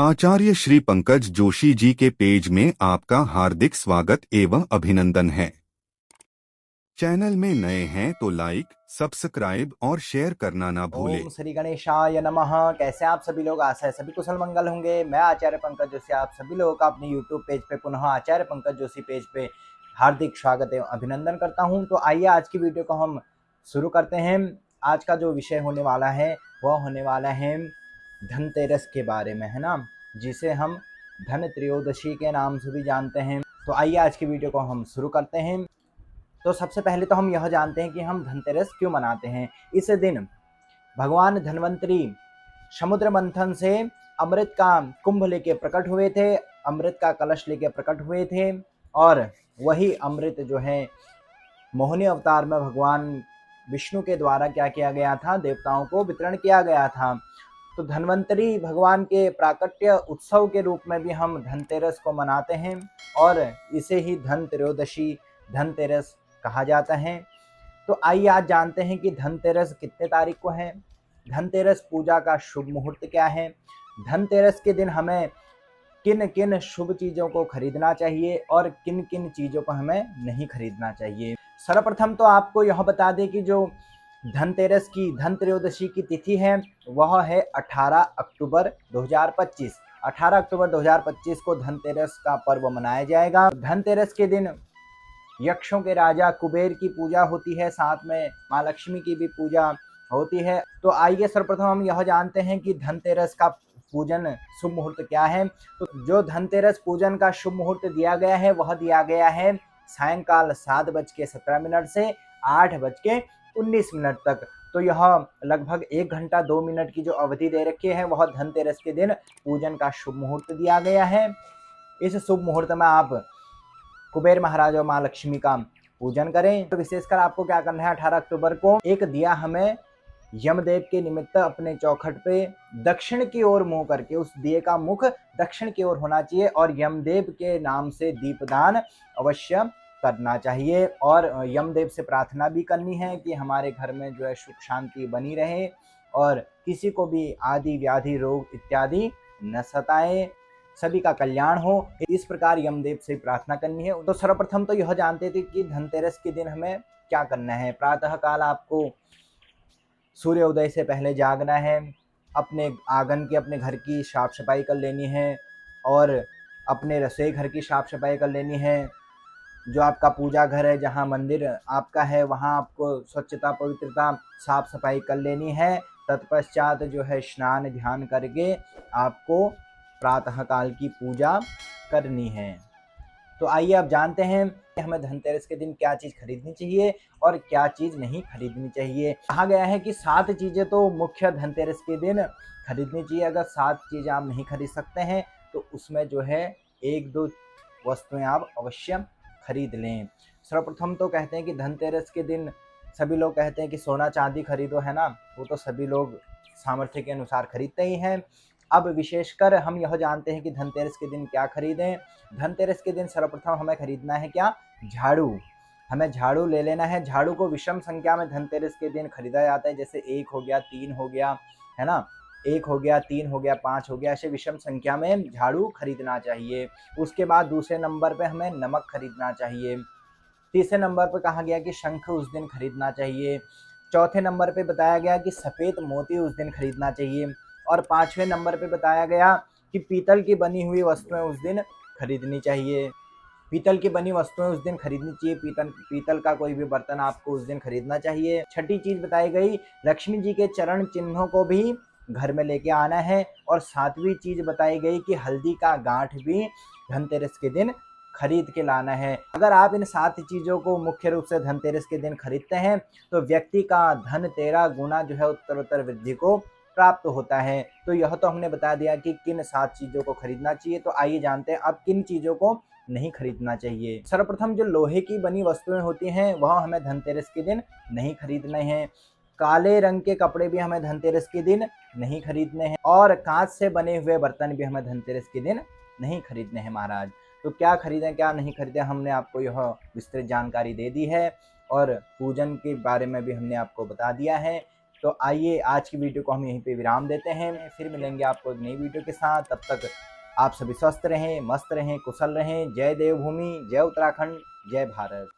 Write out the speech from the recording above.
आचार्य श्री पंकज जोशी जी के पेज में आपका हार्दिक स्वागत एवं अभिनंदन है। चैनल में नए हैं तो लाइक, सब्सक्राइब और शेयर करना ना भूलें। ओम श्री गणेशाय नमः। कैसे आप सभी लोग? आशा है सभी कुशल मंगल होंगे। मैं आचार्य पंकज जोशी आप सभी लोगों का अपने YouTube पेज पे पुनः आचार्य पंकज जोशी पेज पे हार्दिक स्वागत एवं अभिनंदन करता हूं। तो आइए आज की वीडियो को हम शुरू करते हैं। आज का जो विषय होने वाला है वह होने वाला है धनतेरस के बारे में, है ना, जिसे हम धन त्रयोदशी के नाम से भी जानते हैं। तो आइए आज की वीडियो को हम शुरू करते हैं। तो सबसे पहले तो हम यह जानते हैं कि हम धनतेरस क्यों मनाते हैं। इस दिन भगवान धन्वंतरी समुद्र मंथन से अमृत का कुंभ लेके प्रकट हुए थे, अमृत का कलश लेके प्रकट हुए थे, और वही अमृत जो है मोहिनी अवतार में भगवान विष्णु के द्वारा क्या किया गया था, देवताओं को वितरण किया गया था। तो धन्वंतरी भगवान के प्राकट्य उत्सव के रूप में भी हम धनतेरस को मनाते हैं और इसे ही धन त्रयोदशी, धनतेरस कहा जाता है। तो आइए आज जानते हैं कि धनतेरस कितने तारीख को है, धनतेरस पूजा का शुभ मुहूर्त क्या है, धनतेरस के दिन हमें किन किन शुभ चीज़ों को खरीदना चाहिए और किन किन चीज़ों को हमें नहीं खरीदना चाहिए। सर्वप्रथम तो आपको यह बता दें कि जो धनतेरस की, धन त्रयोदशी की तिथि है वह है 18 अक्टूबर 2025। 18 अक्टूबर 2025 को धनतेरस का पर्व मनाया जाएगा। धनतेरस के दिन यक्षों के राजा कुबेर की पूजा होती है, साथ में माँ लक्ष्मी की भी पूजा होती है। तो आइए सर्वप्रथम हम यह जानते हैं कि धनतेरस का पूजन शुभ मुहूर्त क्या है। तो जो धनतेरस पूजन का शुभ मुहूर्त दिया गया है वह दिया गया है सायंकाल 7:17 से 8:19 तक। तो यह लगभग 1 घंटा 2 मिनट की जो अवधि दे रखी है वह धनतेरस के दिन पूजन का शुभ मुहूर्त दिया गया है। इस शुभ मुहूर्त में आप कुबेर महाराज और माँ लक्ष्मी का पूजन करें। तो विशेषकर आपको क्या करना है, 18 अक्टूबर को एक दिया हमें यमदेव के निमित्त अपने चौखट पे दक्षिण की ओर मुंह करके, उस दिए का मुख दक्षिण की ओर होना चाहिए और यमदेव के नाम से दीपदान अवश्य करना चाहिए। और यमदेव से प्रार्थना भी करनी है कि हमारे घर में जो है सुख शांति बनी रहे और किसी को भी आदि व्याधि रोग इत्यादि न सताए, सभी का कल्याण हो। इस प्रकार यमदेव से प्रार्थना करनी है। तो सर्वप्रथम तो यह जानते थे कि धनतेरस के दिन हमें क्या करना है। प्रातः काल आपको सूर्योदय से पहले जागना है, अपने आंगन की, अपने घर की साफ सफाई कर लेनी है और अपने रसोई घर की साफ सफाई कर लेनी है। जो आपका पूजा घर है, जहाँ मंदिर आपका है, वहाँ आपको स्वच्छता पवित्रता साफ सफाई कर लेनी है। तत्पश्चात जो है स्नान ध्यान करके आपको प्रातः काल की पूजा करनी है। तो आइए अब जानते हैं कि हमें धनतेरस के दिन क्या चीज़ खरीदनी चाहिए और क्या चीज़ नहीं खरीदनी चाहिए। कहा गया है कि 7 चीज़ें तो मुख्य धनतेरस के दिन खरीदनी चाहिए। अगर 7 चीज़ें आप नहीं खरीद सकते हैं तो उसमें जो है 1-2 वस्तुएं आप अवश्य खरीद लें। सर्वप्रथम तो कहते हैं कि धनतेरस के दिन सभी लोग कहते हैं कि सोना चांदी खरीदो, है ना, वो तो सभी लोग सामर्थ्य के अनुसार खरीदते ही हैं। अब विशेषकर हम यह जानते हैं कि धनतेरस के दिन क्या खरीदें। धनतेरस के दिन सर्वप्रथम हमें खरीदना है क्या, झाड़ू। हमें झाड़ू ले लेना है। झाड़ू को विषम संख्या में धनतेरस के दिन खरीदा जाता है, जैसे 1 हो गया, 3 हो गया, है ना, 1 हो गया, 3 हो गया, 5 हो गया, ऐसे विषम संख्या में झाड़ू खरीदना चाहिए। उसके बाद दूसरे नंबर पे हमें नमक खरीदना चाहिए। तीसरे नंबर पर कहा गया कि शंख उस दिन खरीदना चाहिए। चौथे नंबर पे बताया गया कि सफ़ेद मोती उस दिन खरीदना चाहिए। और 5वें नंबर पे बताया गया कि पीतल की बनी हुई वस्तुएं उस दिन खरीदनी चाहिए। पीतल की बनी वस्तुएं उस दिन खरीदनी चाहिए। पीतल का कोई भी बर्तन आपको उस दिन खरीदना चाहिए। छठी चीज बताई गई, लक्ष्मी जी के चरण चिन्हों को भी घर में लेके आना है। और 7वीं चीज बताई गई कि हल्दी का गांठ भी धनतेरस के दिन खरीद के लाना है। अगर आप इन 7 चीज़ों को मुख्य रूप से धनतेरस के दिन खरीदते हैं तो व्यक्ति का धन 13 गुना जो है उत्तरोत्तर वृद्धि को प्राप्त होता है। तो यह तो हमने बता दिया कि किन 7 चीज़ों को खरीदना चाहिए। तो आइए जानते हैं अब किन चीज़ों को नहीं खरीदना चाहिए। सर्वप्रथम जो लोहे की बनी वस्तुएं होती हैं वह हमें धनतेरस के दिन नहीं खरीदने हैं। काले रंग के कपड़े भी हमें धनतेरस के दिन नहीं खरीदने हैं और कांच से बने हुए बर्तन भी हमें धनतेरस के दिन नहीं खरीदने हैं महाराज। तो क्या खरीदें क्या नहीं खरीदें, हमने आपको यह विस्तृत जानकारी दे दी है और पूजन के बारे में भी हमने आपको बता दिया है। तो आइए आज की वीडियो को हम यहीं पे विराम देते हैं, फिर मिलेंगे आपको एक नई वीडियो के साथ। तब तक आप सभी स्वस्थ रहें, मस्त रहें, कुशल रहें। जय देवभूमि, जय उत्तराखंड, जय भारत।